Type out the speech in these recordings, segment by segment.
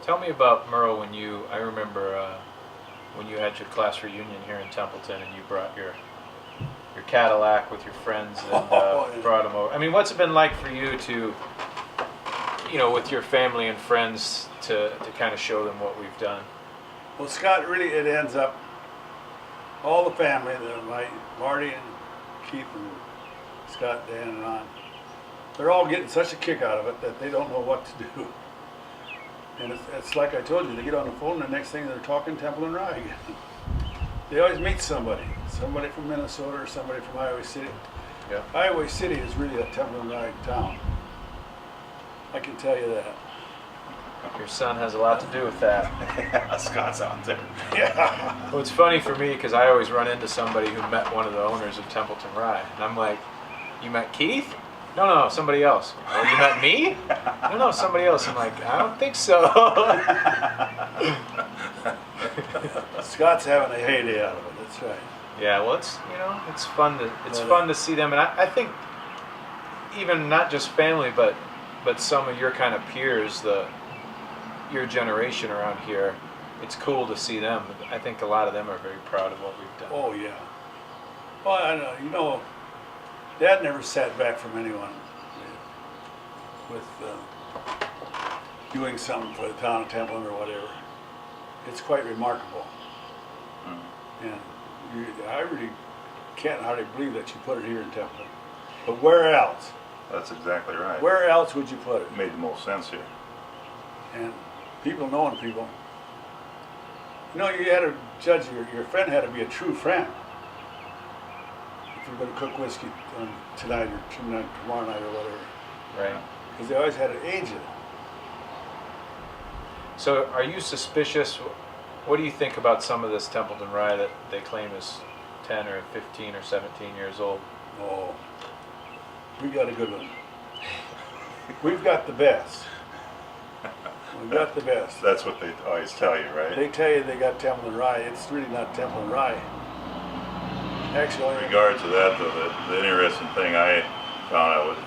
Tell me about Meryl I remember when you had your class reunion here in Templeton and you brought your Cadillac with your friends and Oh, yeah. brought them over. I mean, what's it been like for you to, with your family and friends to kind of show them what we've done? Well, Scott, really, it ends up, all the family, Marty and Keith and Scott, Dan and I, they're all getting such a kick out of it that they don't know what to do. And it's like I told you, they get on the phone and the next thing they're talking Templeton Rye again. They always meet somebody from Minnesota or somebody from Iowa City. Yeah. Iowa City is really a Templeton Rye town. I can tell you that. Your son has a lot to do with that. Scott's out there. Yeah. Well, it's funny for me because I always run into somebody who met one of the owners of Templeton Rye, and I'm like, "You met Keith? No, somebody else." "Oh, you met me?" No, somebody else." I'm like, "I don't think so." Scott's having a heyday out of it. That's right. Yeah, well, it's fun to see them, and I think even not just family, but some of your kind of peers, your generation around here, it's cool to see them. I think a lot of them are very proud of what we've done. Oh yeah. Well, I know. Dad never sat back from anyone with doing something for the town of Templeton or whatever. It's quite remarkable. And I really can't hardly believe that you put it here in Templeton. But where else? That's exactly right. Where else would you put it? It made the most sense here. And people knowing people. You had to judge, your friend had to be a true friend. If you're going to cook whiskey tonight or tomorrow night or whatever. Right. Because they always had to age it. So are you suspicious? What do you think about some of this Templeton Rye that they claim is 10 or 15 or 17 years old? Oh, we got a good one. We've got the best. We've got the best. That's what they always tell you, right? They tell you they got Templeton Rye. It's really not Templeton Rye. Actually, In regard to that, though, the interesting thing I found out was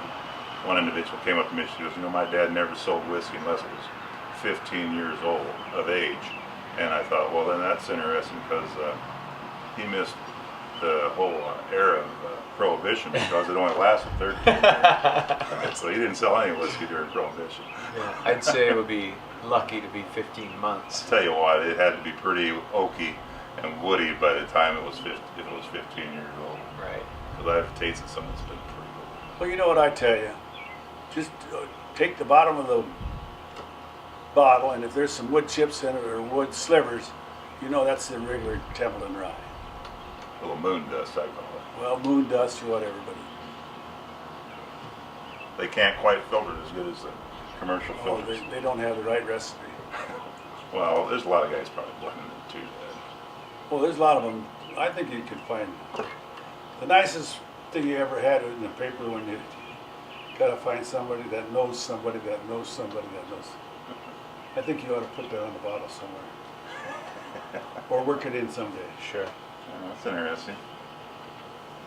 one individual came up to me and she goes, my dad never sold whiskey unless it was 15 years old of age. And I thought, well, then that's interesting because he missed the whole era of Prohibition because it only lasted 13 years. So he didn't sell any whiskey during Prohibition. Yeah, I'd say it would be lucky to be 15 months. Tell you what, it had to be pretty oaky and woody by the time it was 15 years old. Right. Because I've tasted some that's been pretty good. well, you know what I tell you? Just take the bottom of the bottle, and if there's some wood chips in it or wood slivers, that's the regular Templeton Rye. A little moon dust, I call it. Well, moon dust or whatever, but They can't quite filter it as good as the commercial filters. they don't have the right recipe. Well, there's a lot of guys probably blending it too. Well, there's a lot of them. I think you could find the nicest thing you ever had in the paper when you got to find somebody that knows somebody that knows somebody that knows. I think you ought to put that on the bottle somewhere, or work it in someday. Sure. That's interesting.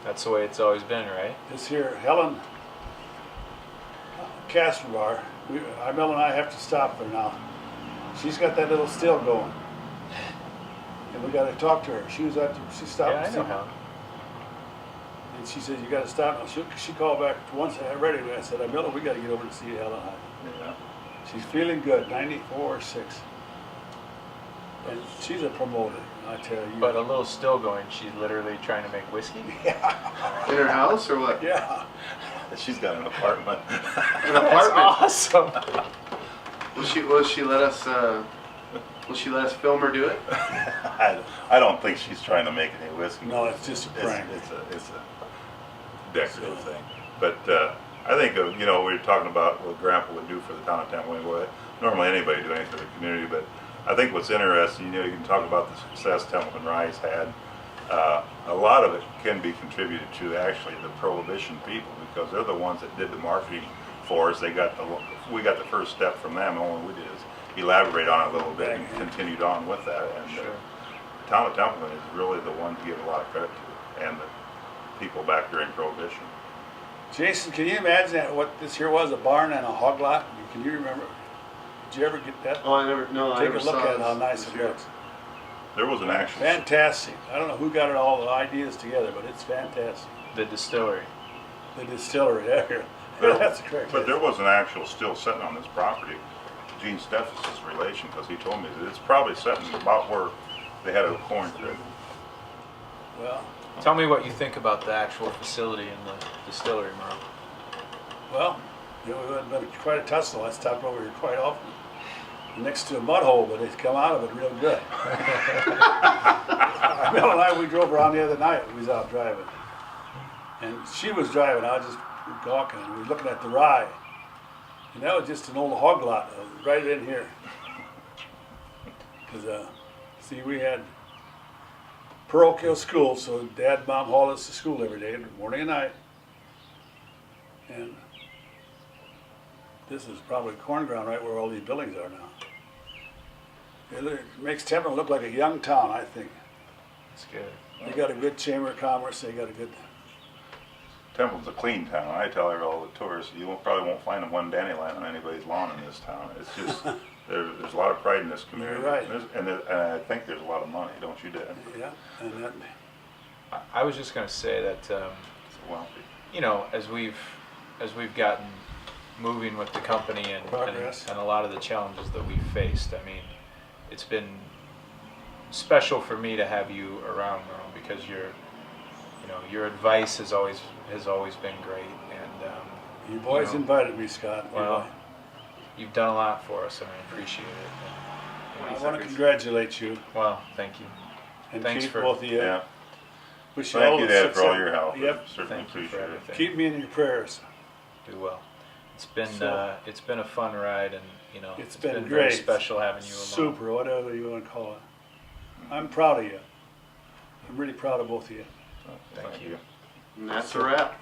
That's the way it's always been, right? This here, Helen Castlebar, Mel and I have to stop her now. She's got that little still going, and we got to talk to her. She stopped. Yeah, I know how. And she said, "You got to stop." She called back once I read it. I said, "Miller, we got to get over to see Helen." Yeah. She's feeling good, 94 or 6. And she's a promoter, I tell you. But a little still going, she's literally trying to make whiskey? Yeah. In her house or what? Yeah. She's got an apartment. An That's apartment. awesome. Will she let us? Will she let us film her do it? I don't think she's trying to make any whiskey. No, it's just a prank. It's a decorative thing. But I think we were talking about what Grandpa would do for the town of Templeton. Well, normally anybody do anything for the community, but I think what's interesting, you can talk about the success Templeton Rye's had. A lot of it can be contributed to actually the Prohibition people because they're the ones that did the marketing for us. We got the first step from them, and all we did is elaborate on it a little bit and continued on with that. And Sure. the town of Templeton is really the one to give a lot of credit to, and the people back during Prohibition. Jason, can you imagine what this here was, a barn and a hog lot? Can you remember? Did you ever get that? Oh, I never. No, I Take never a look saw at it, how this nice it here. looks. There was an actual. Fantastic. I don't know who got it all the ideas together, but it's fantastic. The distillery. The distillery, there. There- That's correct. But there was an actual still sitting on this property. Gene Steffes' relation, because he told me that it's probably sitting about where they had a corn crib. Well, Tell me what you think about the actual facility in the distillery, Meryl. well, you know, we've been quite a tussle. I stopped over here quite often. Next to a mud hole, but it's come out of it real good. Meryl and I, we drove around the other night. We was out driving. And she was driving, I was just gawking, and we were looking at the rye. And that was just an old hog lot right in here. Because, see, we had parochial school, so Dad and Mom hauled us to school every day, morning and night. And this is probably corn ground right where all these buildings are now. It makes Templeton look like a young town, I think. It's good. They got a good chamber of commerce, they got a good, Templeton's a clean town. I tell all the tourists, probably won't find one dandelion on anybody's lawn in this town. It's just, there's a lot of pride in this community. You're right. And I think there's a lot of money, don't you, Dad? yeah, and that, I was just going to say that, It's wealthy. you know, as we've gotten moving with the company and Progress. a lot of the challenges that we've faced, I mean, it's been special for me to have you around, Meryl, because your advice has always been great, and you boys invited me, Scott. well, you've done a lot for us, and I appreciate it. I want to congratulate you Well, thank you. and Thanks keep for- both of you. Yeah. Wish you all Thank you, the Dad, for all success. your help. Yep. Certainly Thank you for appreciate it. everything. Keep me in your prayers. We will. It's been So- it's been a fun ride, and It's been very great. special having you along. Super, whatever you want to call it. I'm proud of you. I'm really proud of both of you. So, Thank you. And that's a wrap.